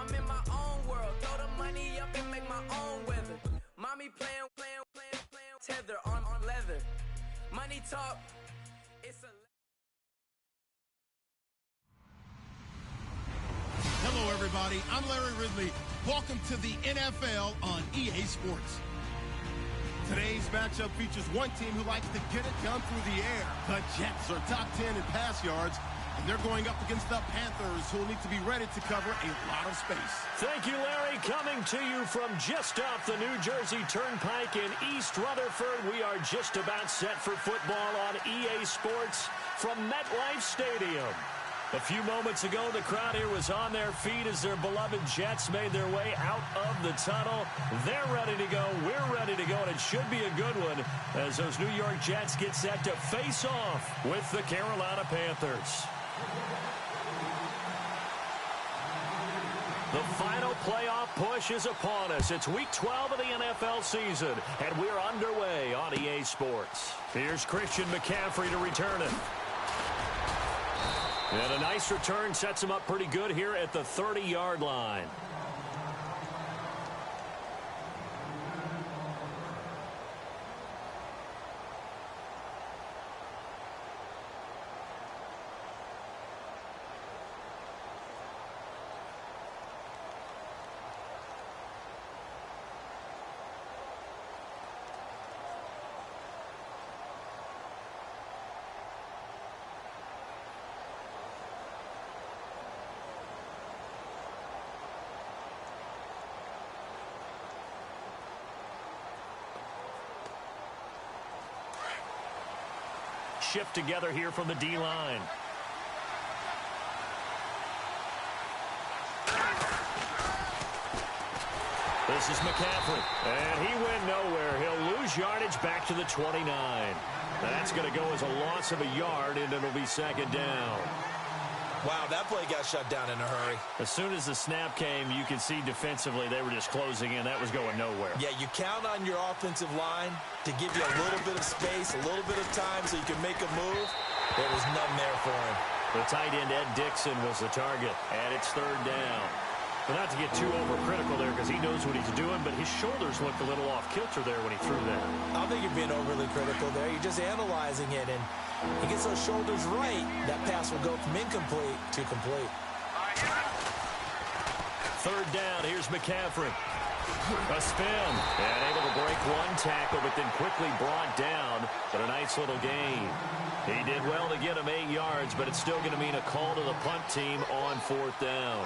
I'm in my own world. Throw the money up and make my own weather. Mommy playing tether on leather. Money talk, it's a... Hello, everybody. I'm Larry Ridley. Welcome to the NFL on EA Sports. Today's matchup features one team who likes to get it done through the air. The Jets are top 10 in pass yards, and they're going up against the Panthers, who will need to be ready to cover a lot of space. Thank you, Larry. Coming to you from just off the New Jersey Turnpike in East Rutherford, we are just about set for football on EA Sports from MetLife Stadium. A few moments ago, the crowd here was on their feet as their beloved Jets made their way out of the tunnel. They're ready to go. We're ready to go, and it should be a good one as those New York Jets get set to face off with the Carolina Panthers. The final playoff push is upon us. It's week 12 of the NFL season, and we're underway on EA Sports. Here's Christian McCaffrey to return it. And a nice return sets him up pretty good here at the 30-yard line. Shift together here from the D-line. This is McCaffrey, and he went nowhere. He'll lose yardage back to the 29. That's going to go as a loss of a yard, and it'll be second down. Wow, that play got shut down in a hurry. As soon as the snap came, you could see defensively they were just closing in. That was going nowhere. Yeah, you count on your offensive line to give you a little bit of space, a little bit of time so you can make a move. There was none there for him. The tight end, Ed Dixon, was the target, and it's third down. But not to get too overcritical there because he knows what he's doing, but his shoulders looked a little off kilter there when he threw that. I don't think you're being overly critical there. You're just analyzing it, and he gets those shoulders right, that pass will go from incomplete to complete. Third down, here's McCaffrey. A spin, and able to break one tackle, but then quickly brought down, but a nice little gain. He did well to get him 8 yards, but it's still going to mean a call to the punt team on fourth down.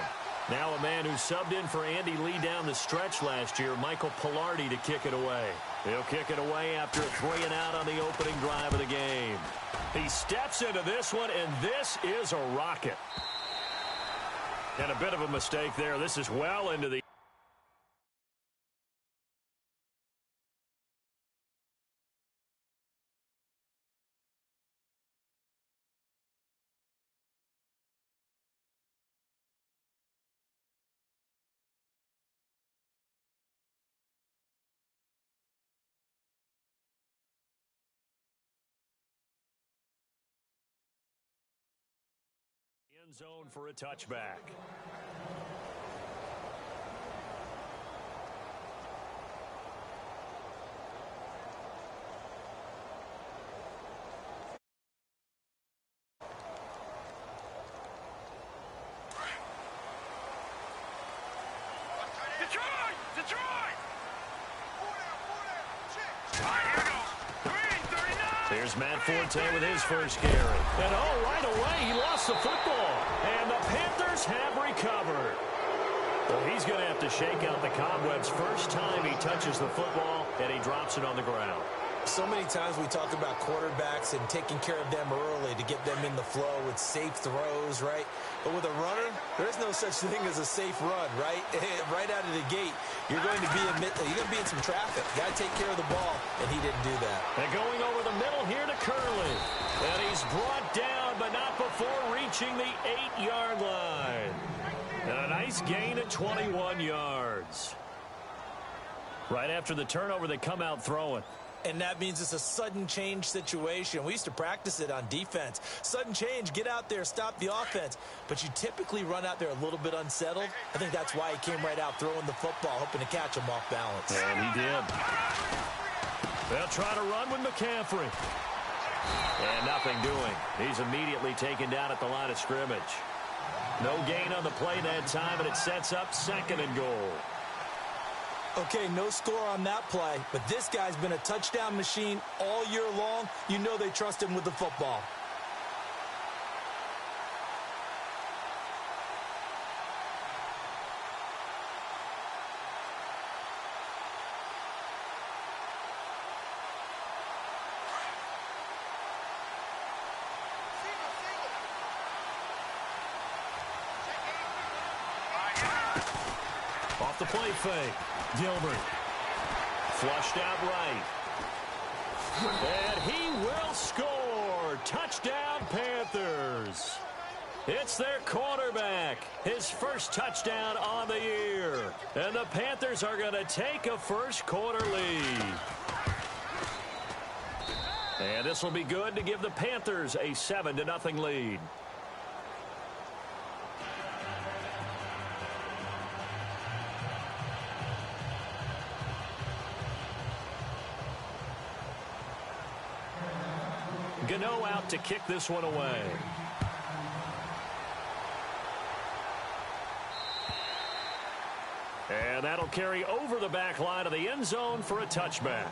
Now a man who subbed in for Andy Lee down the stretch last year, Michael Pilardi, to kick it away. He'll kick it away after 3 and out on the opening drive of the game. He steps into this one, and this is a rocket. And a bit of a mistake there. This is well into the... end zone for a touchback. There's Matt Forte with his first carry. And right away, he lost the football. And the Panthers have recovered. Well, he's going to have to shake out the cobwebs first time he touches the football, and he drops it on the ground. So many times we talk about quarterbacks and taking care of them early to get them in the flow with safe throws, right? But with a runner, there is no such thing as a safe run, right? Right out of the gate, you're going to be in some traffic. You got to take care of the ball, and he didn't do that. And going over the middle here to Curley. And he's brought down, but not before reaching the 8-yard line. And a nice gain at 21 yards. Right after the turnover, they come out throwing. And that means it's a sudden change situation. We used to practice it on defense. Sudden change, get out there, stop the offense. But you typically run out there a little bit unsettled. I think that's why he came right out throwing the football, hoping to catch him off balance. And he did. They'll try to run with McCaffrey. And nothing doing. He's immediately taken down at the line of scrimmage. No gain on the play that time, and it sets up 2nd and goal. Okay, no score on that play, but this guy's been a touchdown machine all year long. You know they trust him with the football. Off the play fake. Gilbert. Flushed out right. And he will score. Touchdown, Panthers. It's their quarterback. His first touchdown on the year. And the Panthers are going to take a first quarter lead. And this will be good to give the Panthers a 7-0 lead. Gano out to kick this one away. And that'll carry over the back line of the end zone for a touchback.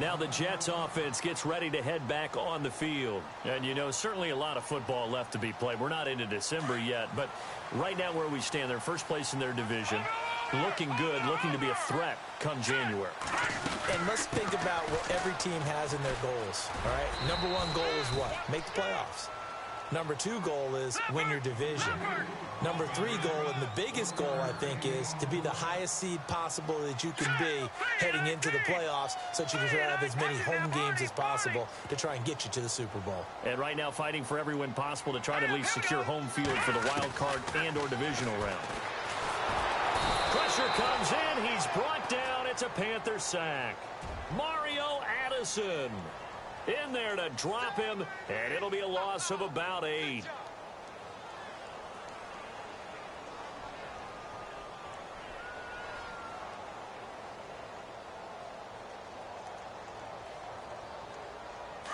Now the Jets offense gets ready to head back on the field. And, you know, certainly a lot of football left to be played. We're not into December yet, but right now where we stand, they're first place in their division. Looking good, looking to be a threat come January. And let's think about what every team has in their goals, all right? Number 1 goal is what? Make the playoffs. Number 2 goal is win your division. Number 3 goal, and the biggest goal, I think, is to be the highest seed possible that you can be heading into the playoffs so that you can try to have as many home games as possible to try and get you to the Super Bowl. And right now fighting for every win possible to try to at least secure home field for the wild card and or divisional round. Pressure comes in. He's brought down. It's a Panther sack. Mario Addison in there to drop him, and it'll be a loss of about 8.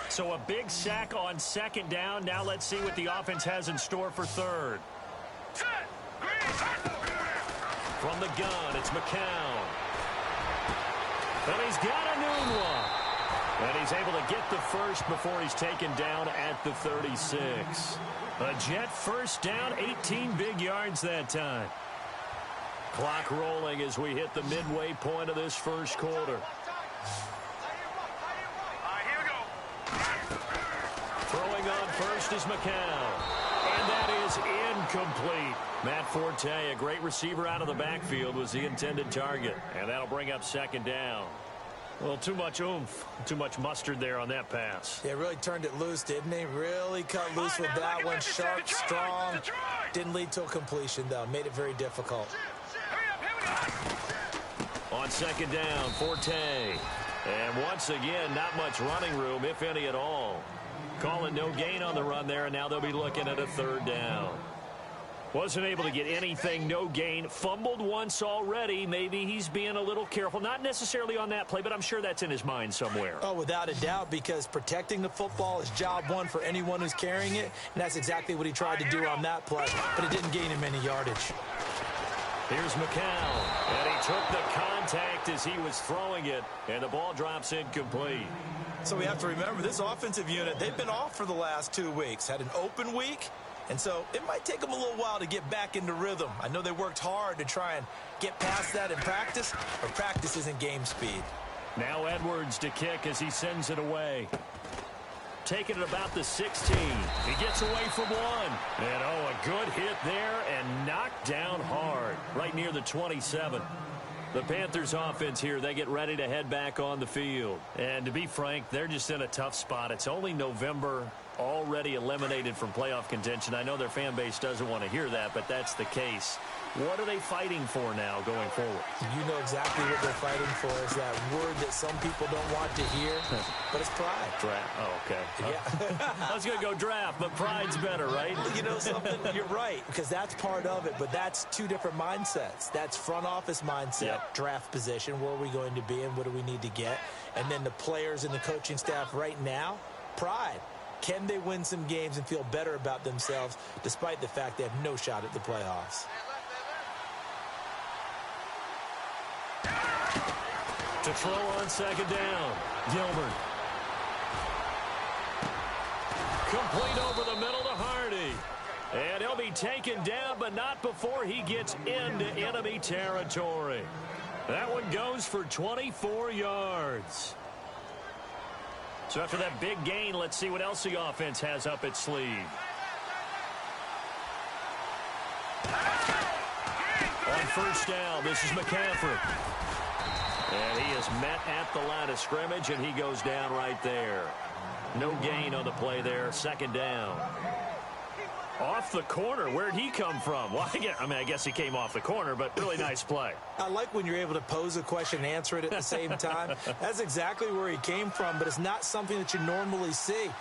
So a big sack on 2nd down. Now let's see what the offense has in store for 3rd. From the gun, it's McCown. And he's got a new one. And he's able to get the first before he's taken down at the 36. A Jet first down, 18 big yards that time. Clock rolling as we hit the midway point of this first quarter. Throwing on first is McCown. And that is incomplete. Matt Forte, a great receiver out of the backfield, was the intended target. And that'll bring up 2nd down. Well, too much oomph, too much mustard there on that pass. Yeah, really turned it loose, didn't he? Really cut loose with that one. Sharp, strong. Didn't lead to a completion, though. Made it very difficult. On 2nd down, Forte. And once again, not much running room, if any at all. Calling no gain on the run there, and now they'll be looking at a 3rd down. Wasn't able to get anything, no gain. Fumbled once already. Maybe he's being a little careful. Not necessarily on that play, but I'm sure that's in his mind somewhere. Oh, without a doubt, because protecting the football is job 1 for anyone who's carrying it, and that's exactly what he tried to do on that play, but it didn't gain him any yardage. Here's McCown, and he took the contact as he was throwing it, and the ball drops incomplete. So we have to remember, this offensive unit, they've been off for the last 2 weeks. Had an open week. And so it might take them a little while to get back into rhythm. I know they worked hard to try and get past that in practice, but practice isn't game speed. Now Edwards to kick as he sends it away. Taking it about the 16. He gets away from one. And, oh, a good hit there and knocked down hard right near the 27. The Panthers offense here, they get ready to head back on the field. And to be frank, they're just in a tough spot. It's only November. already eliminated from playoff contention. I know their fan base doesn't want to hear that, but that's the case. What are they fighting for now going forward? You know exactly what they're fighting for is that word that some people don't want to hear, but it's pride. Draft. Oh, okay. Yeah. I was going to go draft, but pride's better, right? You know something? You're right, because that's part of it, but that's two different mindsets. That's front office mindset, draft position, where are we going to be and what do we need to get? And then the players and the coaching staff right now, pride. Can they win some games and feel better about themselves despite the fact they have no shot at the playoffs? To throw on second down, Gilbert. Complete over the middle to Hardy. And he'll be taken down, but not before he gets into enemy territory. That one goes for 24 yards. So after that big gain, let's see what else the offense has up its sleeve. On first down, this is McCaffrey. And he is met at the line of scrimmage, and he goes down right there. No gain on the play there. Second down. Off the corner. Where'd he come from? Well, I guess he came off the corner, but really nice play. I like when you're able to pose a question and answer it at the same time. That's exactly where he came from, but it's not something that you normally see.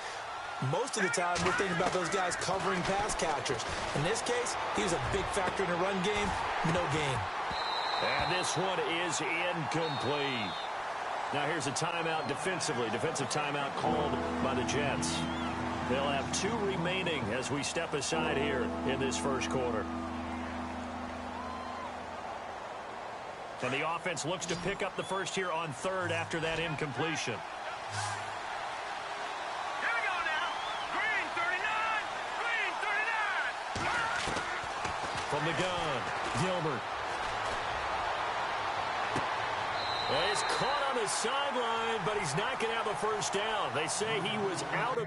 Most of the time, we're thinking about those guys covering pass catchers. In this case, he was a big factor in the run game. No gain. And this one is incomplete. Now here's a timeout defensively. Defensive timeout called by the Jets. They'll have 2 remaining as we step aside here in this first quarter. And the offense looks to pick up the first here on third after that incompletion. Here we go now. Green 39. Green 39. From the gun, Gilbert. Well, he's caught on the sideline, but he's not going to have a first down. They say he was out of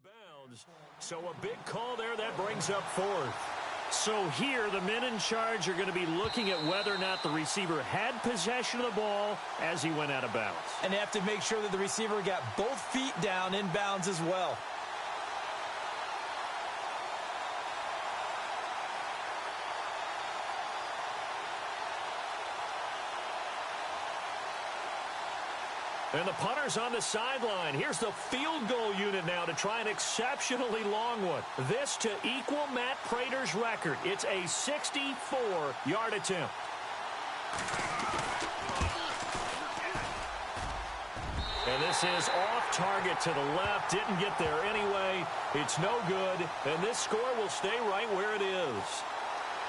bounds. So a big call there that brings up fourth. So here the men in charge are going to be looking at whether or not the receiver had possession of the ball as he went out of bounds. And they have to make sure that the receiver got both feet down in bounds as well. And the punter's on the sideline. Here's the field goal unit now to try an exceptionally long one. This to equal Matt Prater's record. It's a 64-yard attempt. And this is off target to the left. Didn't get there anyway. It's no good. And this score will stay right where it is.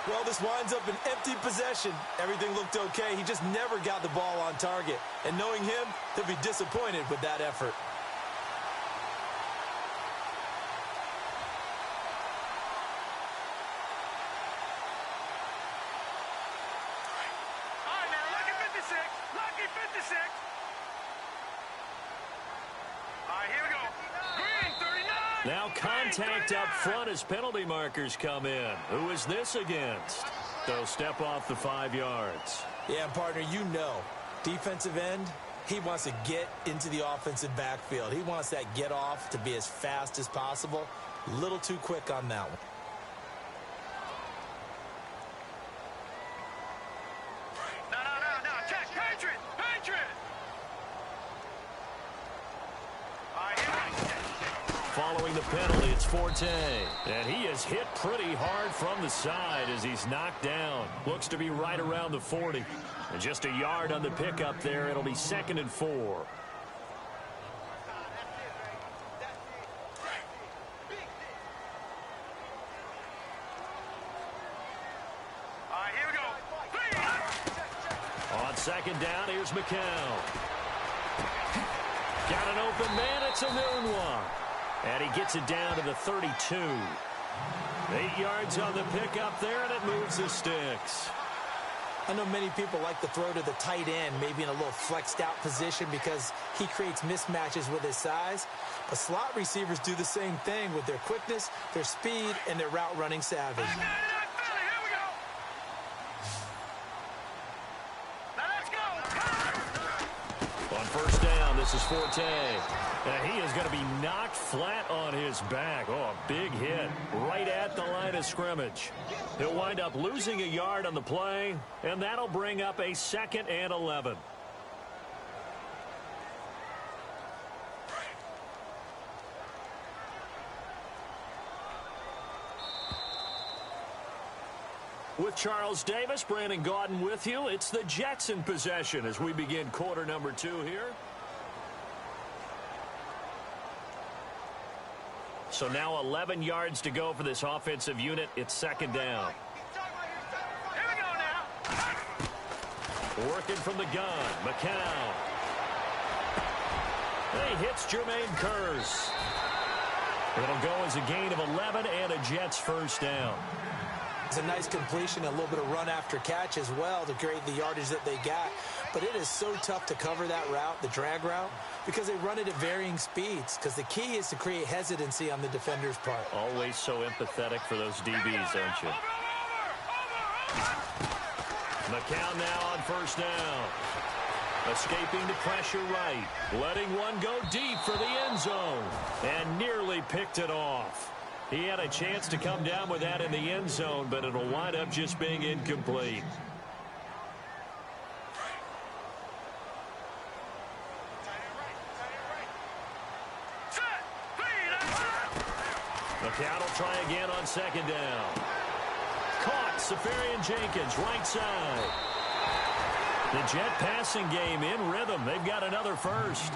Well, this winds up an empty possession. Everything looked okay. He just never got the ball on target. And knowing him, he'll be disappointed with that effort. All right, now, lucky 56. Lucky 56. All right, here we go. Green 39. Now contact up front as penalty markers come in. Who is this against? They'll step off the 5 yards. Yeah, partner, you know, defensive end, he wants to get into the offensive backfield. He wants that get off to be as fast as possible. A little too quick on that one. No. Check. Patriot. All right, here we go. Following the penalty, it's Forte. And he is hit pretty hard from the side as he's knocked down. Looks to be right around the 40. And just a yard on the pickup there. It'll be 2nd and 4. All right, here we go. On second down, here's McCown. Got an open man. It's a noon one. And he gets it down to the 32. 8 yards on the pickup there, and it moves the sticks. I know many people like to throw to the tight end, maybe in a little flexed out position because he creates mismatches with his size. But slot receivers do the same thing with their quickness, their speed, and their route running savvy. Here we go. Now let's go. On first This is Forte. And he is going to be knocked flat on his back. Oh, a big hit right at the line of scrimmage. He'll wind up losing a yard on the play, and that'll bring up a 2nd and 11. With Charles Davis, Brandon Gaudin with you. It's the Jets in possession as we begin quarter number 2 here. So now 11 yards to go for this offensive unit. It's 2nd down. Here we go now. Working from the gun, McCown. He hits Jermaine Kearse. It'll go as a gain of 11 and a Jets first down. It's a nice completion, a little bit of run after catch as well to create the yardage that they got. But it is so tough to cover that route, the drag route, because they run it at varying speeds. Because the key is to create hesitancy on the defender's part. Always so empathetic for those DBs, aren't you? McCown now on first down. Escaping the pressure right. Letting one go deep for the end zone. And nearly picked it off. He had a chance to come down with that in the end zone, but it'll wind up just being incomplete. McCown will try again on 2nd down. Caught. Safarian Jenkins, right side. The Jet passing game in rhythm. They've got another first.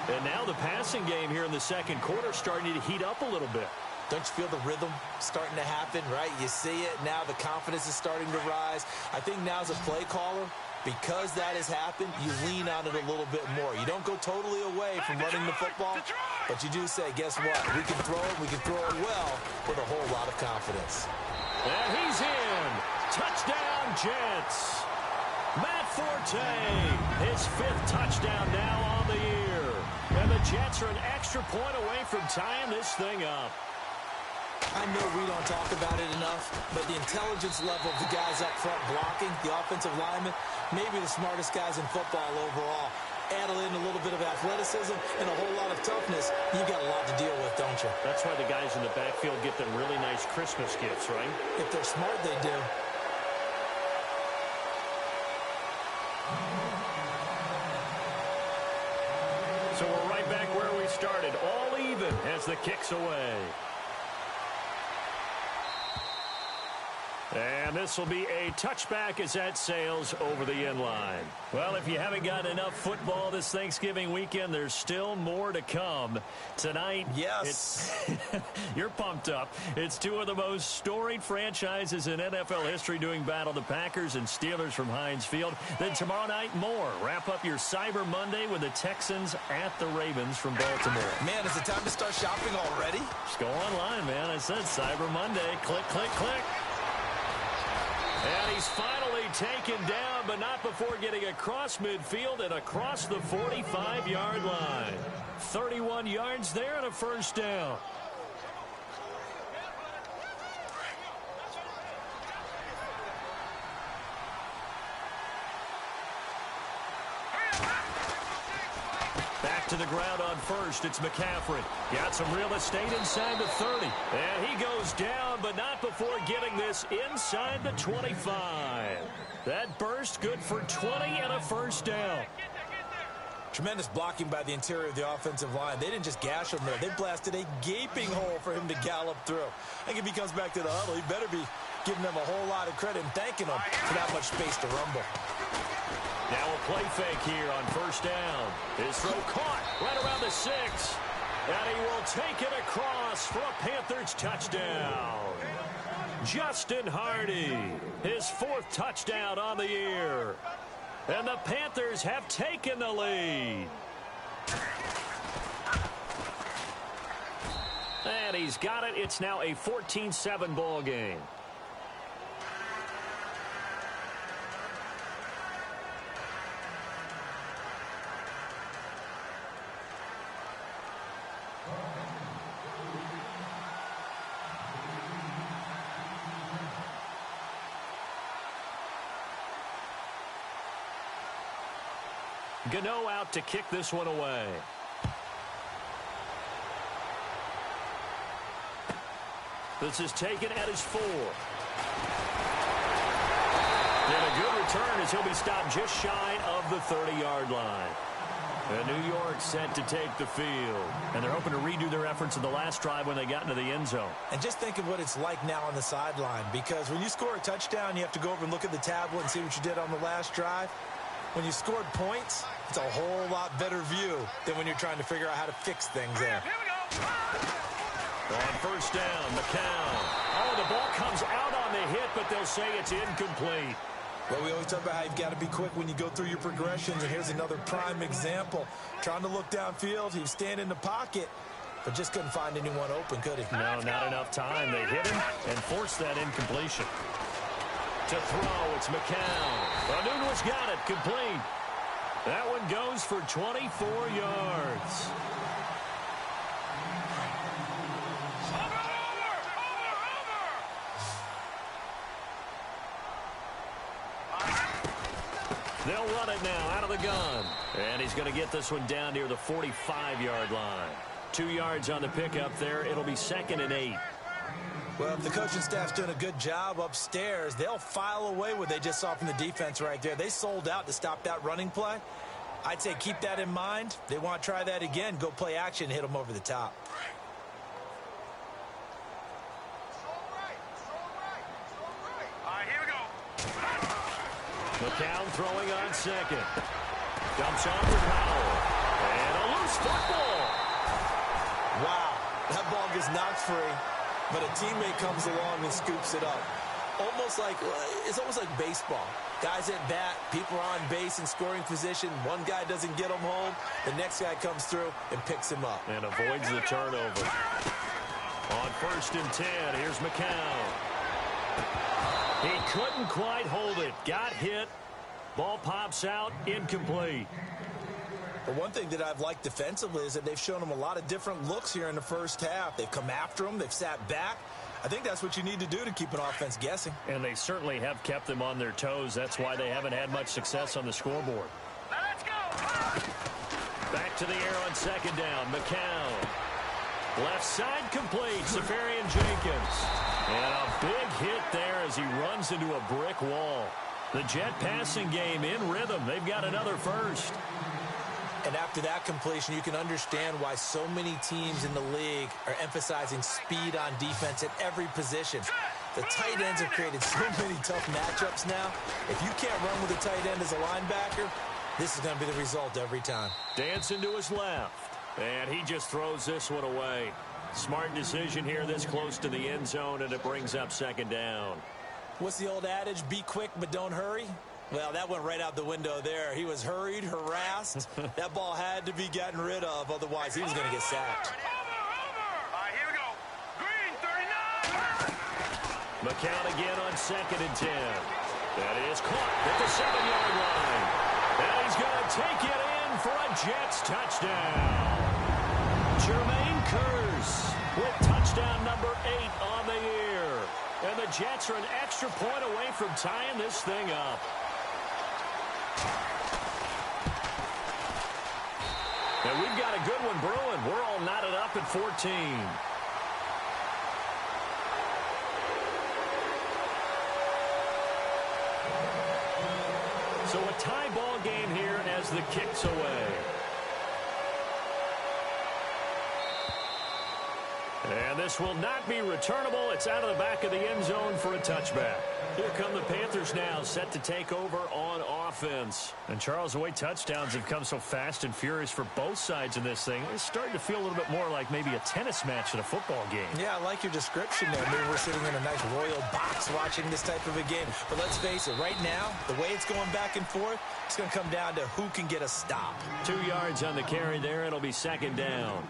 And now the passing game here in the 2nd quarter starting to heat up a little bit. Don't you feel the rhythm starting to happen, right? You see it. Now the confidence is starting to rise. I think now as a play caller, because that has happened, you lean on it a little bit more. You don't go totally away from running the football, but you do say, guess what? We can throw it. We can throw it well with a whole lot of confidence. And he's in. Touchdown, Jets. Matt Forte, his 5th touchdown now on the year. And the Jets are an extra point away from tying this thing up. I know we don't talk about it enough, but the intelligence level of the guys up front blocking, the offensive linemen, maybe the smartest guys in football overall. Add in a little bit of athleticism and a whole lot of toughness, you got a lot to deal with, don't you? That's why the guys in the backfield get them really nice Christmas gifts, right? If they're smart, they do. So we're right back where we started, all even as the kick's away. And this will be a touchback as that sails over the end line. Well, if you haven't gotten enough football this Thanksgiving weekend, there's still more to come. Tonight, yes, you're pumped up. It's 2 of the most storied franchises in NFL history doing battle, the Packers and Steelers from Heinz Field. Then tomorrow night, more. Wrap up your Cyber Monday with the Texans at the Ravens from Baltimore. Man, is it time to start shopping already? Just go online, man. I said Cyber Monday. Click, click, click. And he's finally taken down, but not before getting across midfield and across the 45-yard line. 31 yards there and a first down. Back to the ground on first. It's McCaffrey. Got some real estate inside the 30. And he goes down, but not before getting this inside the 25. That burst good for 20 and a first down. Tremendous blocking by the interior of the offensive line. They didn't just gash him there. They blasted a gaping hole for him to gallop through. I think if he comes back to the huddle, he better be giving them a whole lot of credit and thanking them for that much space to rumble. Now a play fake here on first down. His throw caught right around the 6. And he will take it across for a Panthers touchdown. Justin Hardy, his 4th touchdown on the year. And the Panthers have taken the lead. And he's got it. It's now a 14-7 ball game. Gano out to kick this one away. This is taken at his 4. And a good return as he'll be stopped just shy of the 30-yard line. And New York set to take the field. And they're hoping to redo their efforts in the last drive when they got into the end zone. And just think of what it's like now on the sideline. Because when you score a touchdown, you have to go over and look at the tablet and see what you did on the last drive. When you scored points, it's a whole lot better view than when you're trying to figure out how to fix things there. Here we go. On first down, McCown. Oh, the ball comes out on the hit, but they'll say it's incomplete. Well, we always talk about how you've got to be quick when you go through your progressions, and here's another prime example. Trying to look downfield, he was standing in the pocket, but just couldn't find anyone open, could he? No, not enough time. They hit him and forced that incompletion. To throw, it's McCown. Nunez got it, complete. That one goes for 24 yards. They'll run it now out of the gun. And he's going to get this one down near the 45-yard line. 2 yards on the pickup there. It'll be 2nd and 8. Well, if the coaching staff's doing a good job upstairs, they'll file away what they just saw from the defense right there. They sold out to stop that running play. I'd say keep that in mind. They want to try that again. Go play action, hit them over the top. Here we go. McCown throwing on 2nd. Dumps off to Powell. And a loose football. Wow, that ball gets knocked free, but a teammate comes along and scoops it up. It's almost like baseball. Guys at bat, people are on base in scoring position. One guy doesn't get him home. The next guy comes through and picks him up. And avoids the turnover. On 1st and 10, here's McCown. He couldn't quite hold it. Got hit. Ball pops out. Incomplete. But one thing that I've liked defensively is that they've shown him a lot of different looks here in the first half. They've come after him. They've sat back. I think that's what you need to do to keep an offense guessing. And they certainly have kept them on their toes. That's why they haven't had much success on the scoreboard. Now let's go. Back to the air on 2nd down. McCown. Left side complete. Safarian Jenkins. And a big hit there as he runs into a brick wall. The Jet passing game in rhythm. They've got another first. And after that completion, you can understand why so many teams in the league are emphasizing speed on defense at every position. The tight ends have created so many tough matchups now. If you can't run with a tight end as a linebacker, this is going to be the result every time. Dancing to his left. And he just throws this one away. Smart decision here this close to the end zone, and it brings up 2nd down. What's the old adage? Be quick, but don't hurry. Well, that went right out the window there. He was hurried, harassed. That ball had to be gotten rid of, otherwise he was going to get sacked. Here we go. Green, 39. McCown again on 2nd and 10. That is caught at the 7-yard line. And he's going to take it in for a Jets touchdown. Jermaine Kearse with touchdown number 8 on the year. And the Jets are an extra point away from tying this thing up. And we've got a good one brewing. We're all knotted up at 14. So a tie ball game here as the kick's away. And this will not be returnable. It's out of the back of the end zone for a touchback. Here come the Panthers now, set to take over on offense. And Charles, the way touchdowns have come so fast and furious for both sides in this thing, it's starting to feel a little bit more like maybe a tennis match in a football game. Yeah, I like your description there. Maybe we're sitting in a nice royal box watching this type of a game. But let's face it, right now, the way it's going back and forth, it's going to come down to who can get a stop. 2 yards on the carry there. It'll be 2nd down.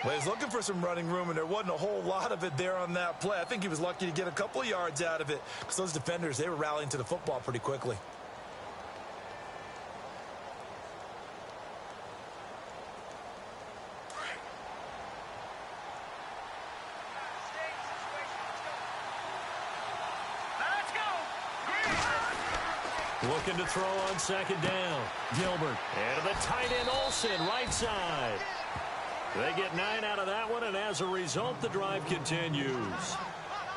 Well, he's looking for some running room, and there wasn't a whole lot of it there on that play. I think he was lucky to get a couple of yards out of it because those defenders, they were rallying to the football pretty quickly. Looking to throw on second down. Gilbert. And the tight end Olsen, right side. They get 9 out of that one, and as a result, the drive continues.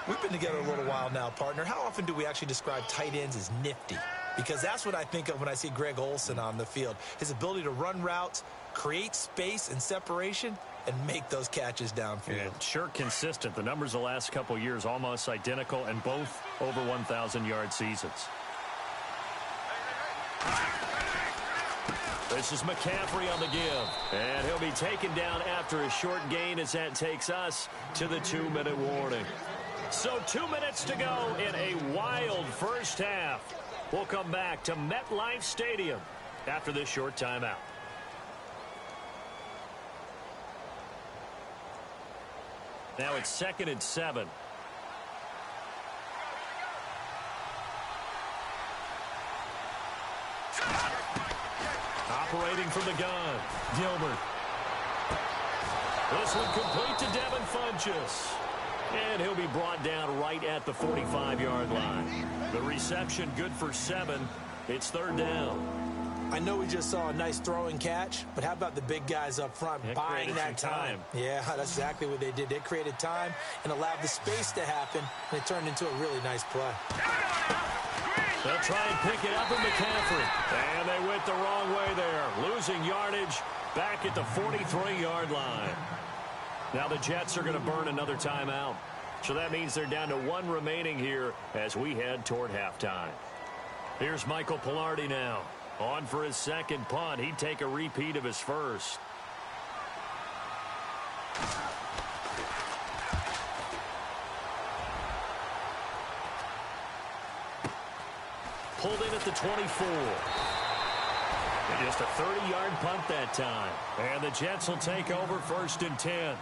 We've been together a little while now, partner. How often do we actually describe tight ends as nifty? Because that's what I think of when I see Greg Olsen on the field. His ability to run routes, create space and separation, and make those catches downfield. And sure consistent. The numbers the last couple years almost identical, and both over 1,000-yard seasons. This is McCaffrey on the give. And he'll be taken down after a short gain as that takes us to the 2-minute warning. So 2 minutes to go in a wild first half. We'll come back to MetLife Stadium after this short timeout. Now it's 2nd and 7. Operating from the gun, Gilbert. This one complete to Devin Funchess. And he'll be brought down right at the 45-yard line. The reception good for 7. It's 3rd down. I know we just saw a nice throwing catch, but how about the big guys up front buying that time? Yeah, that's exactly what they did. They created time and allowed the space to happen, and it turned into a really nice play. They'll try and pick it up in McCaffrey. And they went the wrong way there. Losing yardage back at the 43-yard line. Now the Jets are going to burn another timeout. So that means they're down to 1 remaining here as we head toward halftime. Here's Michael Pilardi now. On for his second punt. He'd take a repeat of his first. Pulled in at the 24. And just a 30-yard punt that time. And the Jets will take over 1st and 10.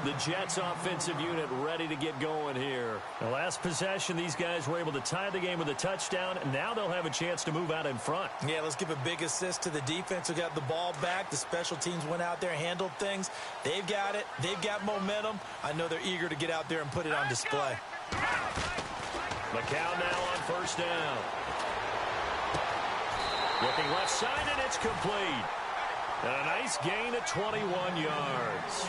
The Jets offensive unit ready to get going here. The last possession, these guys were able to tie the game with a touchdown, and now they'll have a chance to move out in front. Yeah, let's give a big assist to the defense who got the ball back. The special teams went out there and handled things. They've got it. They've got momentum. I know they're eager to get out there and put it on display. McCown now on 1st down. Looking left side, and it's complete. And a nice gain of 21 yards.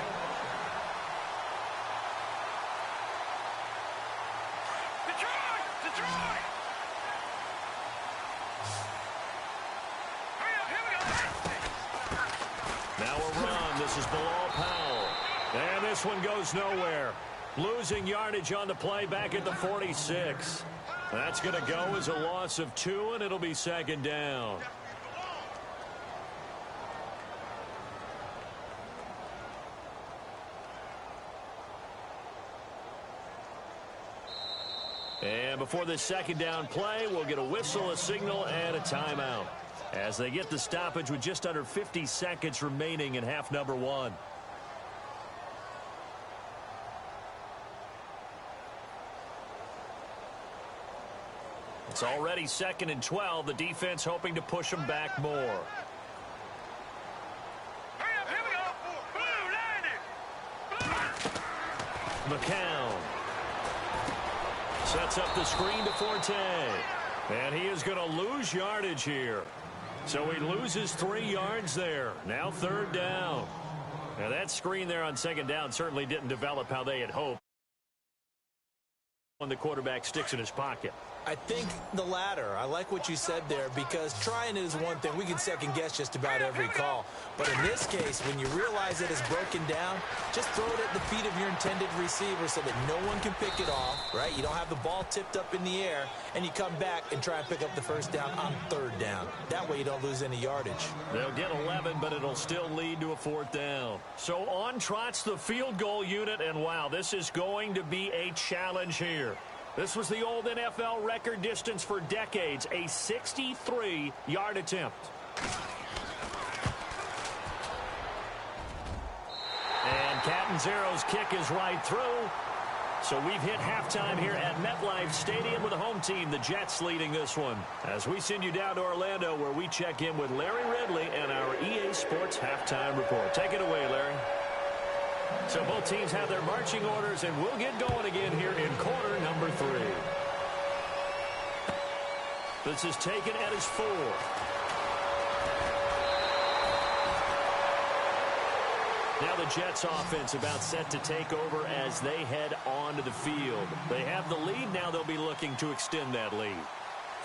Now a run. This is Bilal Powell. And this one goes nowhere. Losing yardage on the play back at the 46. That's going to go as a loss of 2, and it'll be 2nd down. And before this 2nd down play, we'll get a whistle, a signal, and a timeout as they get the stoppage with just under 50 seconds remaining in half number 1. It's already 2nd and 12. The defense hoping to push them back more. McCown sets up the screen to Forte. And he is going to lose yardage here. So he loses 3 yards there. Now 3rd down. Now that screen there on 2nd down certainly didn't develop how they had hoped. When the quarterback sticks in his pocket. I think the latter. I like what you said there because trying it is one thing. We can second guess just about every call. But in this case, when you realize that it's broken down, just throw it at the feet of your intended receiver so that no one can pick it off, right? You don't have the ball tipped up in the air, and you come back and try and pick up the 1st down on 3rd down. That way you don't lose any yardage. They'll get 11, but it'll still lead to a 4th down. So on trots the field goal unit, and wow, this is going to be a challenge here. This was the old NFL record distance for decades, a 63-yard attempt. And Catanzaro's kick is right through. So we've hit halftime here at MetLife Stadium with the home team, the Jets, leading this one. As we send you down to Orlando, where we check in with Larry Ridley and our EA Sports halftime report. Take it away, Larry. So both teams have their marching orders, and we'll get going again here in quarter number 3. This is taken at his 4. Now the Jets offense about set to take over as they head onto the field. They have the lead. Now they'll be looking to extend that lead.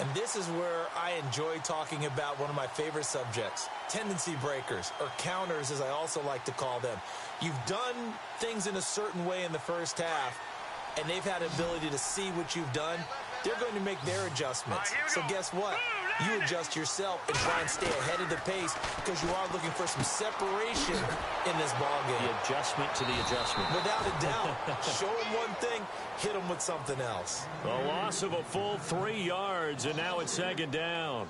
And this is where I enjoy talking about one of my favorite subjects, tendency breakers, or counters as I also like to call them. You've done things in a certain way in the first half, and they've had the ability to see what you've done. They're going to make their adjustments. So guess what? You adjust yourself and try and stay ahead of the pace because you are looking for some separation in this ballgame. The adjustment to the adjustment. Without a doubt. Show them one thing, hit them with something else. A loss of a full 3 yards, and now it's second down.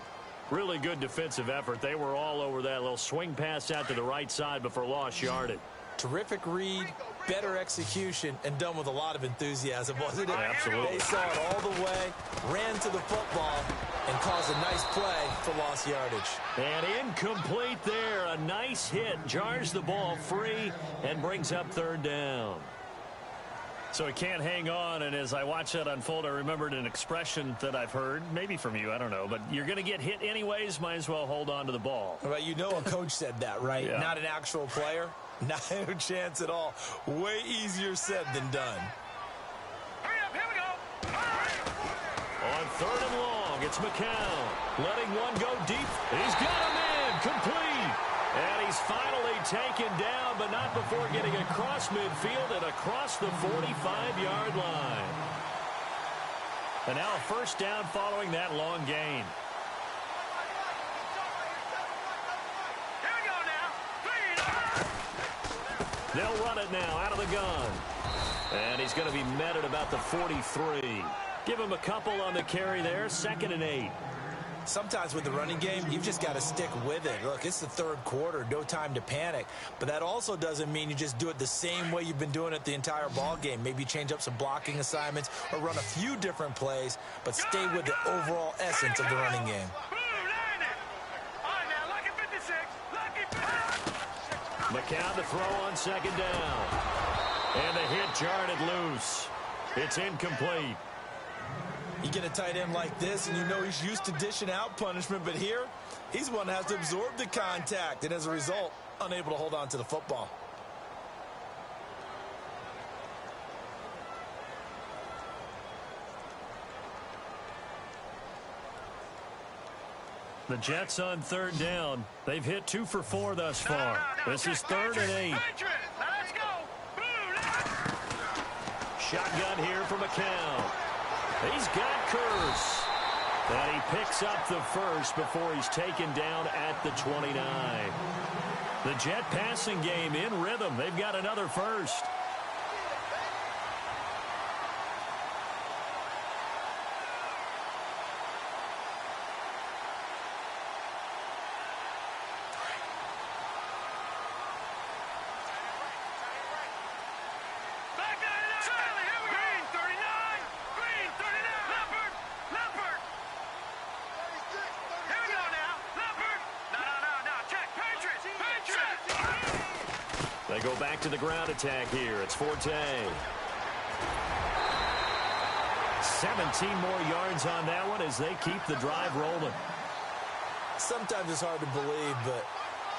Really good defensive effort. They were all over that little swing pass out to the right side before lost yardage. Terrific read, better execution, and done with a lot of enthusiasm, wasn't it? Absolutely. They saw it all the way, ran to the football, and caused a nice play for lost yardage. And incomplete there. A nice hit. Jars the ball free and brings up third down. So he can't hang on, and as I watch that unfold, I remembered an expression that I've heard, maybe from you, I don't know, but you're going to get hit anyways, might as well hold on to the ball. Well, you know a coach said that, right? Yeah. Not an actual player? Not a chance at all. Way easier said than done. Hurry up, here we go. On third and long, it's McCown. Letting one go deep. He's got him in. Complete. And he's finally taken down, but not before getting across midfield and across the 45-yard line. And now a first down following that long gain. Here we go now. They'll run it now out of the gun. And he's going to be met at about the 43. Give him a couple on the carry there. 2nd and 8. Sometimes with the running game, you've just got to stick with it. Look, it's the third quarter, no time to panic. But that also doesn't mean you just do it the same way you've been doing it the entire ball game. Maybe change up some blocking assignments or run a few different plays, but stay with the overall essence of the running game. McCown to throw on 2nd down. And the hit jarred it loose. It's incomplete. You get a tight end like this, and you know he's used to dishing out punishment, but here, he's one that has to absorb the contact, and as a result, unable to hold on to the football. The Jets on 3rd down. They've hit 2 for 4 thus far. This is 3rd and 8. Shotgun here for McCown. He's got Curse. And he picks up the first before he's taken down at the 29. The Jet passing game in rhythm. They've got another first. They go back to the ground attack here. It's Forte. 17 more yards on that one as they keep the drive rolling. Sometimes it's hard to believe, but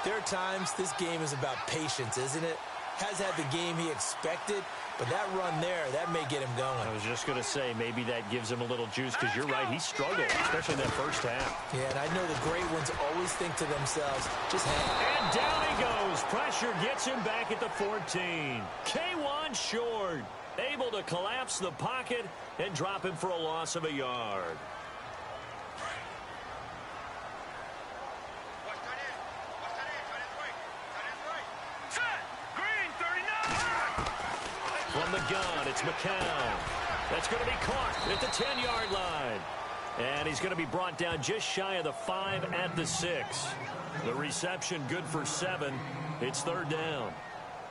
there are times this game is about patience, isn't it? Has had the game he expected, but that run there, that may get him going. I was just going to say, maybe that gives him a little juice because you're right, he struggled, especially in that first half. Yeah, and I know the great ones always think to themselves, just hang. And down he goes. Pressure gets him back at the 14. K1 short, able to collapse the pocket and drop him for a loss of a yard. From the gun, it's McCown. That's going to be caught at the 10-yard line. And he's going to be brought down just shy of the 5 at the 6. The reception good for 7. It's 3rd down.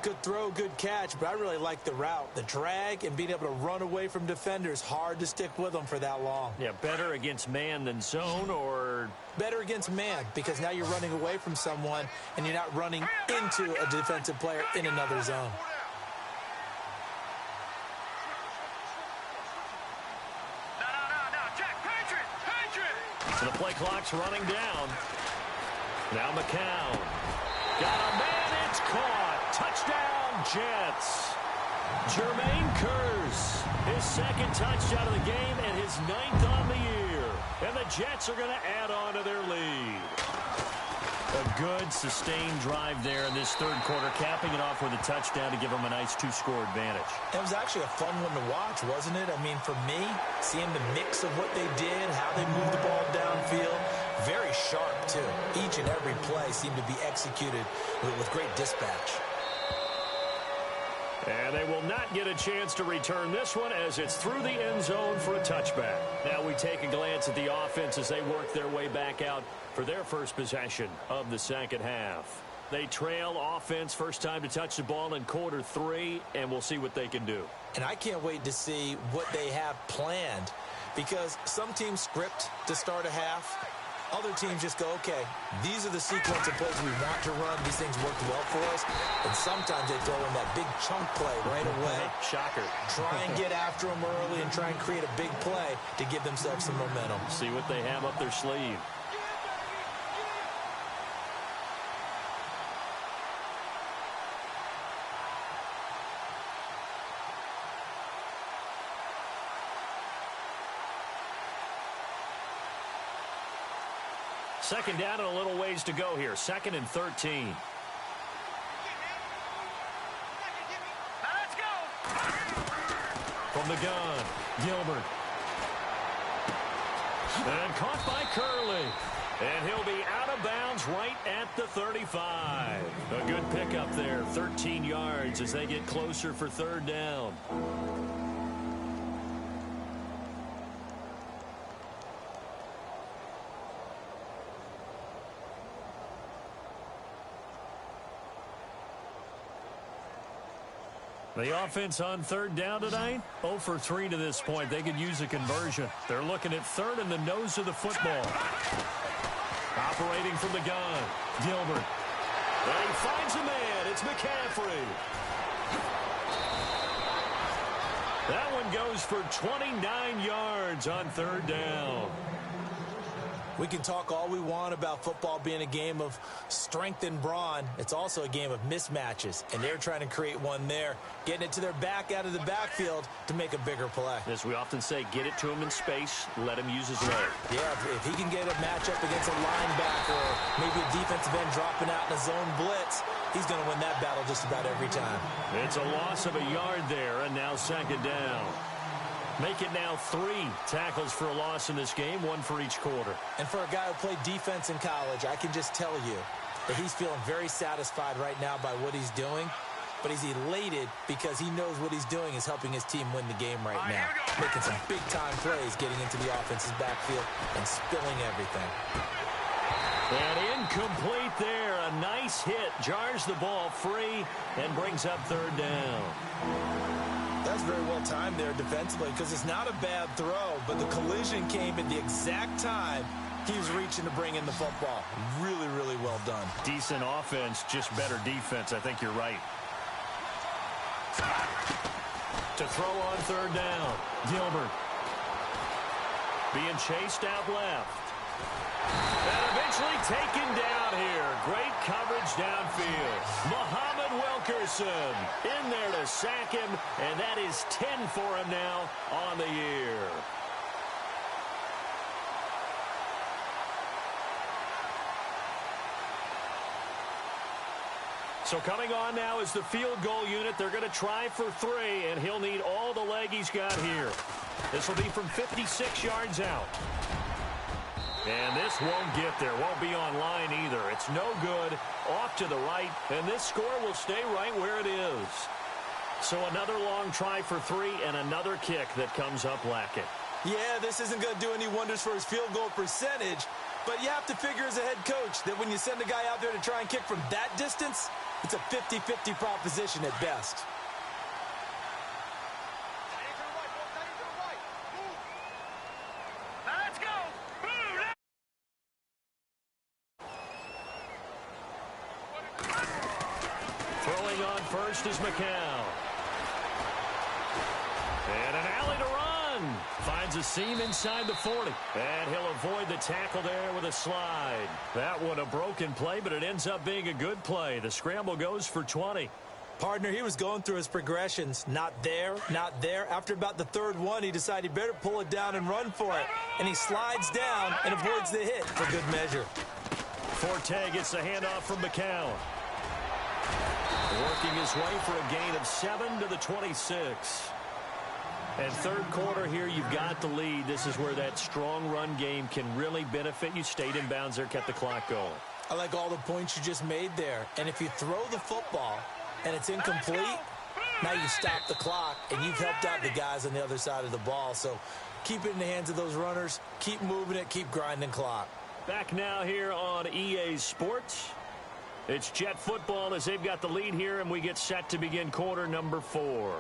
Good throw, good catch, but I really like the route. The drag and being able to run away from defenders, hard to stick with them for that long. Yeah, better against man than zone, or? Better against man, because now you're running away from someone and you're not running into a defensive player in another zone. So the play clock's running down. Now McCown. Got a man, it's caught. Touchdown, Jets. Jermaine Kearse, his second touchdown of the game and his 9th on the year. And the Jets are going to add on to their lead. A good, sustained drive there in this third quarter, capping it off with a touchdown to give them a nice 2-score advantage. It was actually a fun one to watch, wasn't it? I mean, for me, seeing the mix of what they did, how they moved the ball downfield, very sharp, too. Each and every play seemed to be executed with great dispatch. And they will not get a chance to return this one as it's through the end zone for a touchback. Now we take a glance at the offense as they work their way back out for their first possession of the second half. They trail offense, first time to touch the ball in quarter 3, and we'll see what they can do. And I can't wait to see what they have planned, because some teams script to start a half. Other teams just go, okay, these are the sequence of plays we want to run. These things worked well for us. And sometimes they throw in that big chunk play right away. Shocker. Try and get after them early and try and create a big play to give themselves some momentum. See what they have up their sleeve. Second down and a little ways to go here. 2nd and 13. Let's go. From the gun, Gilbert. And caught by Curley. And he'll be out of bounds right at the 35. A good pickup there, 13 yards as they get closer for third down. The offense on third down tonight, 0 for 3 to this point. They could use a conversion. They're looking at third in the nose of the football. Operating from the gun, Gilbert. And he finds a man. It's McCaffrey. That one goes for 29 yards on third down. We can talk all we want about football being a game of strength and brawn. It's also a game of mismatches, and they're trying to create one there, getting it to their back out of the backfield to make a bigger play. As we often say, get it to him in space, let him use his leg. Yeah, if he can get a matchup against a linebacker or maybe a defensive end dropping out in a zone blitz, he's going to win that battle just about every time. It's a loss of a yard there, and now second down. Make it now 3 tackles for a loss in this game, 1 for each quarter. And for a guy who played defense in college, I can just tell you that he's feeling very satisfied right now by what he's doing. But he's elated because he knows what he's doing is helping his team win the game right now. Making some big-time plays, getting into the offense's backfield and spilling everything. And incomplete there. A nice hit. Jars the ball free and brings up third down. That's very well timed there defensively because it's not a bad throw, but the collision came at the exact time he was reaching to bring in the football. Really, really well done. Decent offense, just better defense. I think you're right. To throw on third down, Gilbert. Being chased out left. And eventually taken down here. Great coverage downfield. Muhammad Wilkerson in there to sack him, and that is 10 for him now on the year. So coming on now is the field goal unit. They're going to try for 3, and he'll need all the leg he's got here. This will be from 56 yards out. And this won't get there. Won't be on line either. It's no good. Off to the right. And this score will stay right where it is. So another long try for 3 and another kick that comes up lacking. Yeah, this isn't going to do any wonders for his field goal percentage. But you have to figure as a head coach that when you send a guy out there to try and kick from that distance, it's a 50-50 proposition at best. Let's go. Throwing on first is McCown. And an alley to run. Finds Finds a seam inside the 40. And he'll avoid the tackle there with a slide. That one a broken play, but it ends up being a good play. The scramble goes for 20. Partner, he was going through his progressions. Not there, not there. After about the third one, he decided he better pull it down and run for it. And he slides down and avoids the hit for good measure. Forte gets the handoff from McCown. Working his way for a gain of 7 to the 26. And third quarter here, you've got the lead. This is where that strong run game can really benefit you. Stayed in bounds there, kept the clock going. I like all the points you just made there. And if you throw the football and it's incomplete, now you stop the clock and you've helped out the guys on the other side of the ball. So keep it in the hands of those runners. Keep moving it. Keep grinding clock. Back now here on EA Sports. It's Jet football as they've got the lead here, and we get set to begin quarter number 4.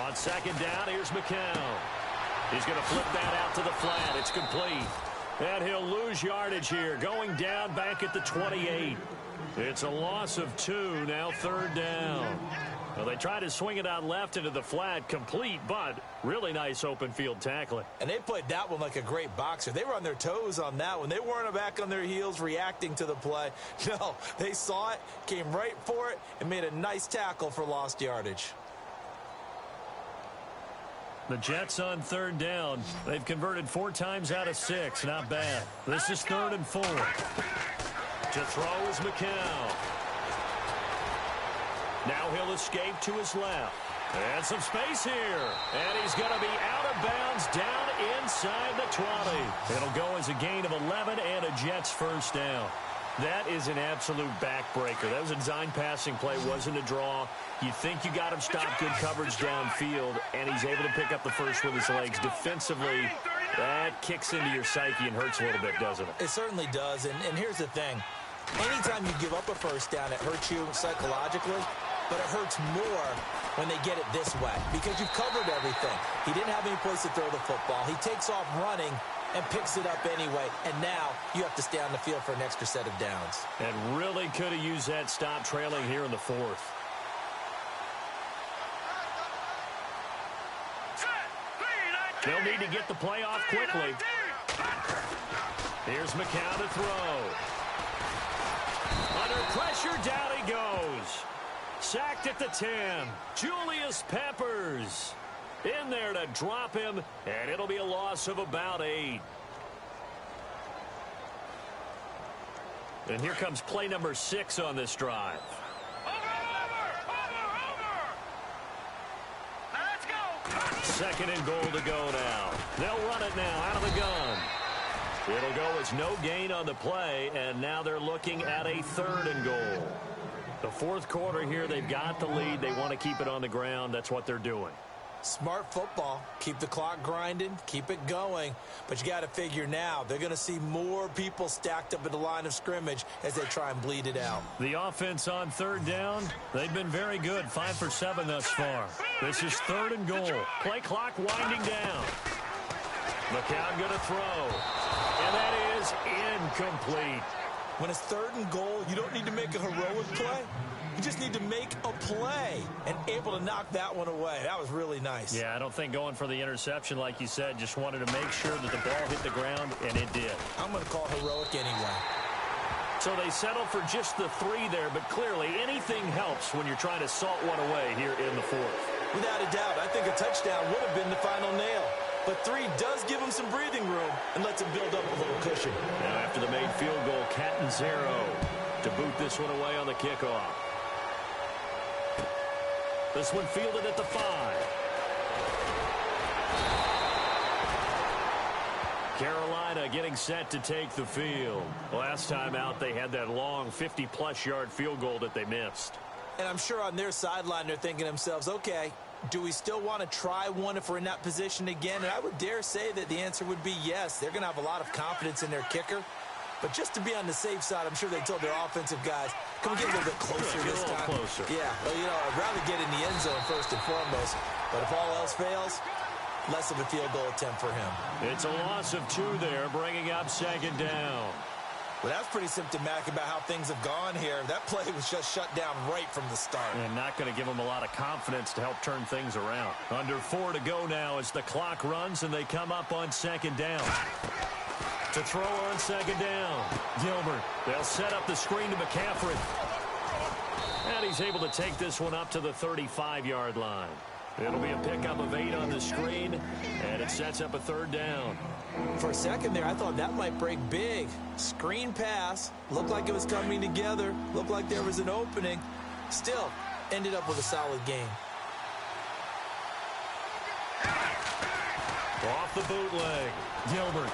On second down, here's McCown. He's going to flip that out to the flat. It's complete. And he'll lose yardage here, going down back at the 28. It's a loss of 2, now third down. Well, they tried to swing it out left into the flat, complete, but really nice open field tackling. And they played that one like a great boxer. They were on their toes on that one. They weren't back on their heels reacting to the play. No, they saw it, came right for it, and made a nice tackle for lost yardage. The Jets on third down. They've converted 4 times out of 6. Not bad. This is 3rd and 4. To throw is McCown. Now he'll escape to his left. And some space here. And he's going to be out of bounds down inside the 20. It'll go as a gain of 11 and a Jets first down. That is an absolute backbreaker. That was a design passing play, wasn't a draw. You think you got him stopped, good coverage downfield, and he's able to pick up the first with his legs. Defensively, that kicks into your psyche and hurts a little bit, doesn't it? It certainly does, and here's the thing. Anytime you give up a first down, it hurts you psychologically, but it hurts more when they get it this way because you've covered everything. He didn't have any place to throw the football. He takes off running and picks it up anyway, and now you have to stay on the field for an extra set of downs. And really could have used that stop trailing here in the 4th. They'll need to get the play off quickly. Here's McCown to throw. Under pressure, down he goes. Sacked at the 10. Julius Peppers in there to drop him, and it'll be a loss of about 8. And here comes play number 6 on this drive. Second and goal to go now. They'll run it now out of the gun. It'll go as no gain on the play, and now they're looking at a 3rd and goal. The 4th quarter here, they've got the lead. They want to keep it on the ground. That's what they're doing. Smart football. Keep the clock grinding. Keep it going. But you got to figure now, they're going to see more people stacked up at the line of scrimmage as they try and bleed it out. The offense on 3rd down, they've been very good. 5 for 7 thus far. This is 3rd and goal. Play clock winding down. McCown going to throw. And that is incomplete. When it's 3rd and goal, you don't need to make a heroic play. You just need to make a play and able to knock that one away. That was really nice. Yeah, I don't think going for the interception, like you said, just wanted to make sure that the ball hit the ground, and it did. I'm going to call heroic anyway. So they settled for just the 3 there, but clearly anything helps when you're trying to salt one away here in the 4th. Without a doubt, I think a touchdown would have been the final nail. But 3 does give him some breathing room and lets him build up a little cushion. Now after the made field goal, Catanzaro to boot this one away on the kickoff. This one fielded at the 5. Carolina getting set to take the field. Last time out, they had that long 50-plus yard field goal that they missed. And I'm sure on their sideline, they're thinking to themselves, okay, do we still want to try one if we're in that position again? And I would dare say that the answer would be yes. They're going to have a lot of confidence in their kicker. But just to be on the safe side, I'm sure they told their offensive guys, can we get a little bit closer this time? Closer. Yeah, well, you know, I'd rather get in the end zone first and foremost. But if all else fails, less of a field goal attempt for him. It's a loss of 2 there, bringing up 2nd down. Well, that's pretty symptomatic about how things have gone here. That play was just shut down right from the start. And not going to give them a lot of confidence to help turn things around. Under 4 to go now as the clock runs and they come up on second down. To throw on second down, Gilbert. They'll set up the screen to McCaffrey. And he's able to take this one up to the 35-yard line. It'll be a pickup of 8 on the screen, and it sets up a third down. For a second there, I thought that might break big. Screen pass. Looked like it was coming together. Looked like there was an opening. Still, ended up with a solid game. Off the bootleg, Gilbert.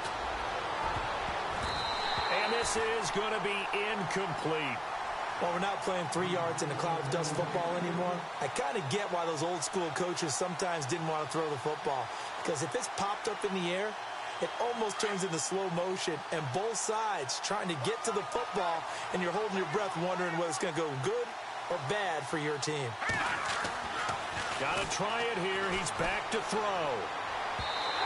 And this is going to be incomplete. Well, we're not playing 3 yards in a cloud of dust football anymore. I kind of get why those old school coaches sometimes didn't want to throw the football. Because if it's popped up in the air, it almost turns into slow motion. And both sides trying to get to the football, and you're holding your breath wondering whether it's going to go good or bad for your team. Got to try it here. He's back to throw.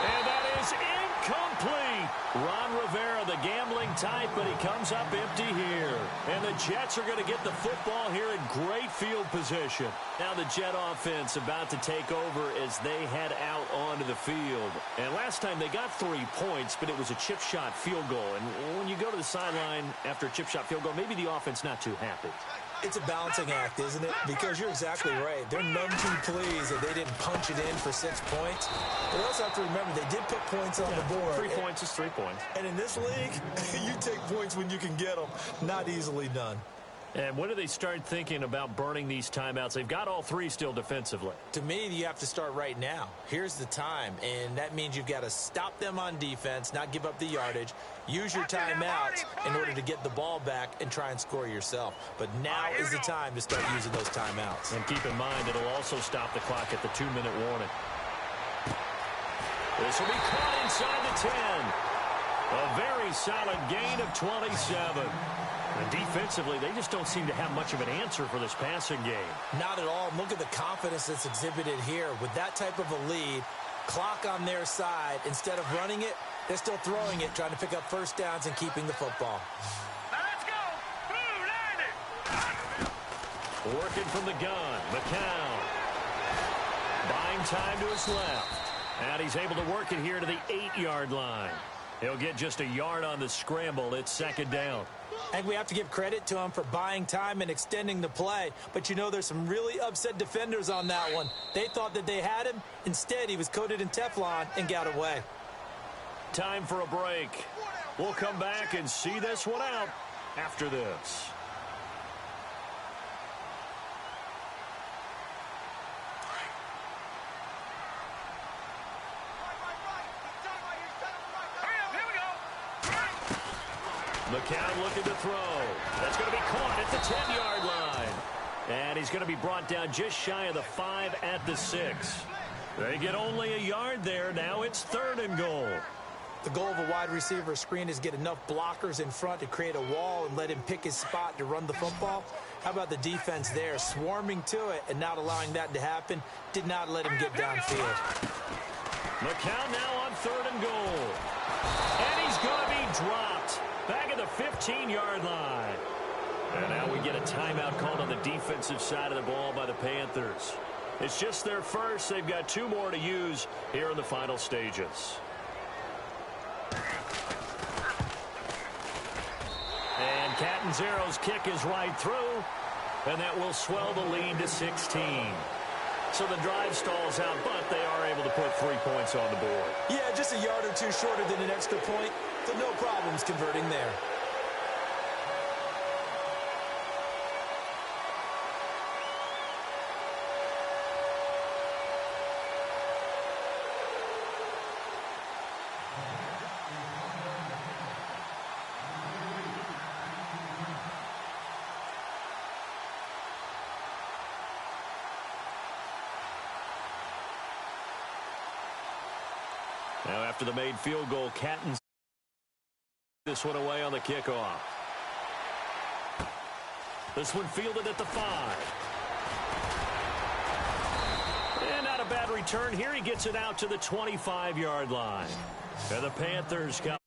And that is incomplete. Ron Rivera, the gambling type, but he comes up empty here. And the Jets are going to get the football here in great field position. Now the Jet offense about to take over as they head out onto the field. And last time they got 3 points, but it was a chip shot field goal. And when you go to the sideline after a chip shot field goal, maybe the offense not too happy. It's a balancing act, isn't it? Because you're exactly right. They're none too pleased that they didn't punch it in for 6 points. But we also have to remember they did put points on the board. 3 points is 3 points. And in this league, you take points when you can get them. Not easily done. And when do they start thinking about burning these timeouts? They've got all 3 still defensively. To me, you have to start right now. Here's the time, and that means you've got to stop them on defense, not give up the yardage, use your timeouts in order to get the ball back and try and score yourself. But now is the time to start using those timeouts. And keep in mind, it'll also stop the clock at the 2-minute warning. This will be caught inside the 10. A very solid gain of 27. And defensively, they just don't seem to have much of an answer for this passing game. Not at all. Look at the confidence that's exhibited here. With that type of a lead, clock on their side, instead of running it, they're still throwing it, trying to pick up first downs and keeping the football. Now let's go. Blue, Working from the gun, McCown. Buying time to his left. And he's able to work it here to the 8-yard line. He'll get just a yard on the scramble. It's second down. I think we have to give credit to him for buying time and extending the play. But, you know, there's some really upset defenders on that one. They thought that they had him. Instead, he was coated in Teflon and got away. Time for a break. We'll come back and see this one out after this. McCown looking to throw. That's going to be caught at the 10-yard line. And he's going to be brought down just shy of the 5 at the 6. They get only a yard there. Now it's 3rd and goal. The goal of a wide receiver screen is get enough blockers in front to create a wall and let him pick his spot to run the football. How about the defense there, swarming to it and not allowing that to happen? Did not let him get downfield. McCown now on 3rd and goal. And he's going to be dropped. Back at the 15-yard line. And now we get a timeout called on the defensive side of the ball by the Panthers. It's just their first. They've got 2 more to use here in the final stages. And Catanzaro's kick is right through. And that will swell the lead to 16. So the drive stalls out, but they are able to put 3 points on the board. Yeah, just a yard or 2 shorter than an extra point. So no problems converting there. Now after the made field goal, Catton this one away on the kickoff. This one fielded at the 5. And not a bad return here. He gets it out to the 25-yard line. And the Panthers got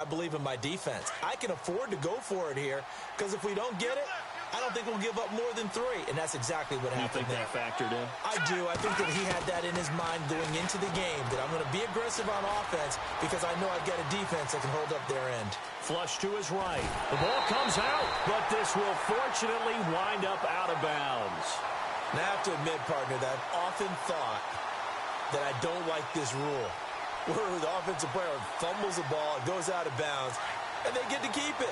I believe in my defense. I can afford to go for it here because if we don't get it, I don't think we'll give up more than 3, and that's exactly what happened there. You think that factored in? I do. I think that he had that in his mind going into the game, that I'm going to be aggressive on offense because I know I've got a defense that can hold up their end. Flush to his right. The ball comes out, but this will fortunately wind up out of bounds. And I have to admit, partner, that I've often thought that I don't like this rule, where the offensive player fumbles the ball, it goes out of bounds, and they get to keep it.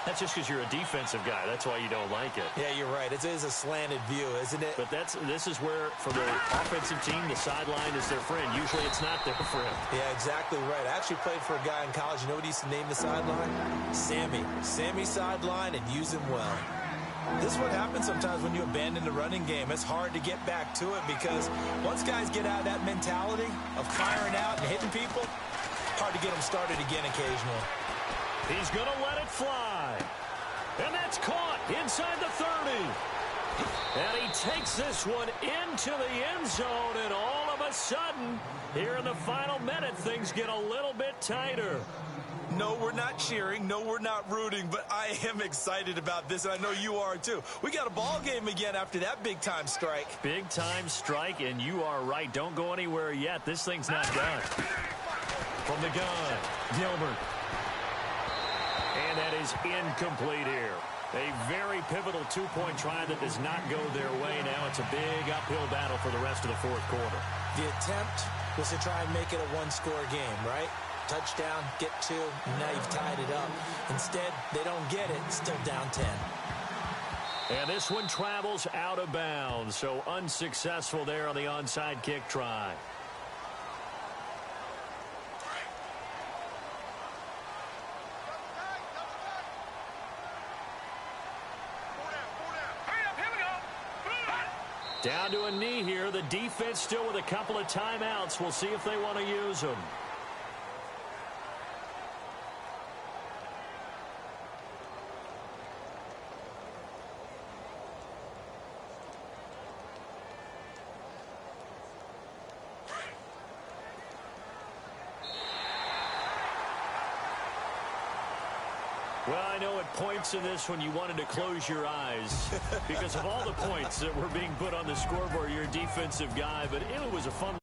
That's just because you're a defensive guy. That's why you don't like it. Yeah, you're right. It is a slanted view, isn't it? But this is where, for the offensive team, the sideline is their friend. Usually it's not their friend. Yeah, exactly right. I actually played for a guy in college. You know what he used to name the sideline? Sammy. Sammy sideline, and use him well. This is what happens sometimes when you abandon the running game. It's hard to get back to it because once guys get out of that mentality of firing out and hitting people, hard to get them started again occasionally. He's going to let it fly. And that's caught inside the 30. And he takes this one into the end zone, and all of a sudden, here in the final minute, things get a little bit tighter. No, we're not cheering. No, we're not rooting, but I am excited about this, and I know you are too. We got a ball game again after that big-time strike. Big-time strike, and you are right. Don't go anywhere yet. This thing's not done. From the gun, Gilbert. And that is incomplete here. A very pivotal two-point try that does not go their way. Now it's a big uphill battle for the rest of the fourth quarter. The attempt was to try and make it a one-score game, right? Touchdown, get 2, and now you've tied it up. Instead, they don't get it, still down 10. And this one travels out of bounds, so unsuccessful there on the onside kick try. Down to a knee here. The defense still with a couple of timeouts. We'll see if they want to use them. Well, I know at points in this when you wanted to close your eyes because of all the points that were being put on the scoreboard. You're a defensive guy, but it was a fun